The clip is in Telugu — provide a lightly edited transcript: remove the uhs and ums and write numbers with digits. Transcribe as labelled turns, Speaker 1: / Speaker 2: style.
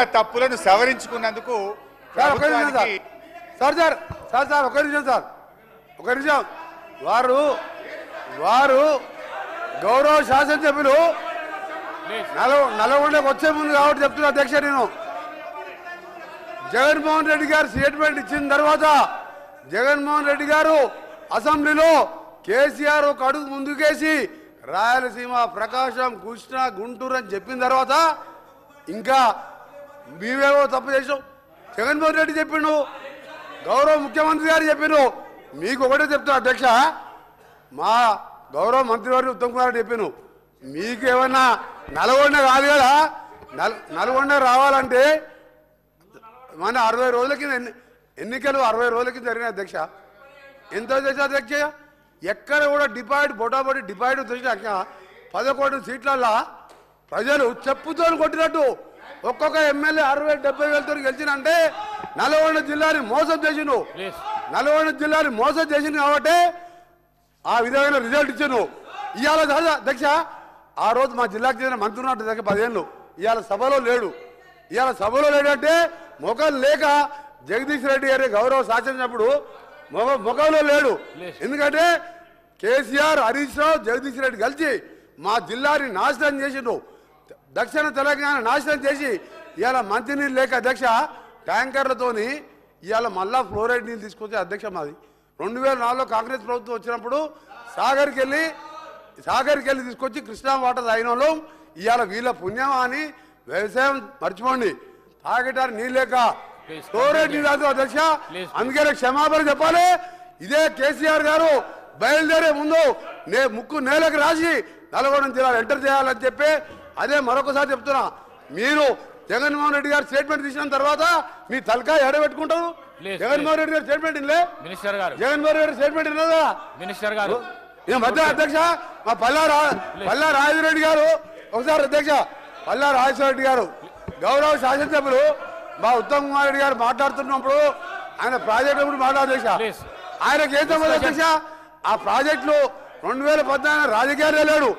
Speaker 1: తప్పులను సవరించుకున్నందుకు ప్రభుత్వానికి
Speaker 2: ఒక నిమిషం వారు గౌరవ శాసనసభ్యులు నల్గొండకు వచ్చే ముందు కాబట్టి చెప్తున్నా అధ్యక్ష, నేను జగన్మోహన్ రెడ్డి గారు స్టేట్మెంట్ ఇచ్చిన తర్వాత జగన్మోహన్ రెడ్డి గారు అసెంబ్లీలో కేసీఆర్ ఒక అడుగు ముందుకేసి రాయలసీమ, ప్రకాశం, కృష్ణా, గుంటూరు అని చెప్పిన తర్వాత ఇంకా మీవేవో తప్పు చేసాం. జగన్మోహన్ రెడ్డి చెప్పిండు, గౌరవ ముఖ్యమంత్రి గారు చెప్పిండు. మీకు ఒకటే చెప్తున్నా అధ్యక్ష, మా గౌరవ మంత్రివర్గ ఉత్తమ్ కుమార్ రెడ్డి చెప్పిండు, మీకు ఏమన్నా నల్గొండ కాదు కదా, నల్గొండ రావాలంటే మన 60 రోజుల కింద ఎన్నికలు 60 రోజుల కింద జరిగిన అధ్యక్ష. ఎంత చేసా అధ్యక్ష, ఎక్కడ కూడా డిపాయిడ్ బొటాబొటి డిపాయిడ్ తెచ్చినాక 11 సీట్లల్లో ప్రజలు చెప్పుతో కొట్టినట్టు ఒక్కొక్క ఎమ్మెల్యే 60-70 వేలతో గెలిచినంటే నల్గొండ జిల్లాని మోసం చేసిండు. నల్గొండ జిల్లాని మోసం చేసింది కాబట్టి ఆ విధమైన రిజల్ట్ ఇచ్చాను. ఇవాళ అధ్యక్ష, ఆ రోజు మా జిల్లాకు చెందిన మంత్రి ఉన్నట్టు దగ్గర 10 ఏళ్ళు ఇవాళ సభలో లేడు. ఇవాళ సభలో లేడంటే ముఖం లేక జగదీష్ రెడ్డి గారి గౌరవ శాసనసభ్యుడు ముఖంలో లేడు. ఎందుకంటే కేసీఆర్, హరీష్ రావు, జగదీష్ రెడ్డి కలిసి మా జిల్లాని నాశనం చేసిండు. దక్షిణ తెలంగాణ నాశనం చేసి ఇవాళ మంచినీళ్ళు లేక అధ్యక్ష ట్యాంకర్లతోని ఇవాళ మళ్ళా ఫ్లోరైడ్ నీళ్ళు తీసుకొచ్చే అధ్యక్ష మాది 2004లో కాంగ్రెస్ ప్రభుత్వం వచ్చినప్పుడు సాగర్కి వెళ్ళి తీసుకొచ్చి కృష్ణా వాటర్ తాగిన వాళ్ళు ఇవాళ వీళ్ళ పుణ్యమా అని వ్యవసాయం మర్చిపోండి, తాగటానికి నీళ్ళు లేక ఫ్లోరైడ్ నీళ్ళు అధ్యక్ష. అందుకనే క్షమాపణ చెప్పాలి. ఇదే కేసీఆర్ గారు బయలుదేరే ముందు ముక్కు నేలకు రాసి నల్గొండ జిల్లాలో ఎంటర్ చేయాలని చెప్పి అదే మరొకసారి చెప్తున్నా. మీరు జగన్మోహన్ రెడ్డి గారు స్టేట్మెంట్ తీసిన తర్వాత మీ తలకాయ ఎడబెట్టుకుంటారు. జగన్మోహన్ రెడ్డి గారు స్టేట్మెంట్ ఇల్లే, జగన్మోహన్ రెడ్డి స్టేట్మెంట్ ఇల్లదా మినిస్టర్ గారు మధ్య అధ్యక్ష. మా పల్లా రాజరెడ్డి గారు ఒకసారి అధ్యక్ష, పల్లా రాజశేఖర గారు గౌరవ శాసనసభ్యులు మా ఉత్తమ్ కుమార్ రెడ్డి గారు మాట్లాడుతున్నప్పుడు ఆయన ప్రాజెక్టు గురించి మాట్లాడేసా, ఆయనకి ఏం సంబంధం అధ్యక్ష? ఆ ప్రాజెక్టులు 2014 రాజకీయాలే లేడు.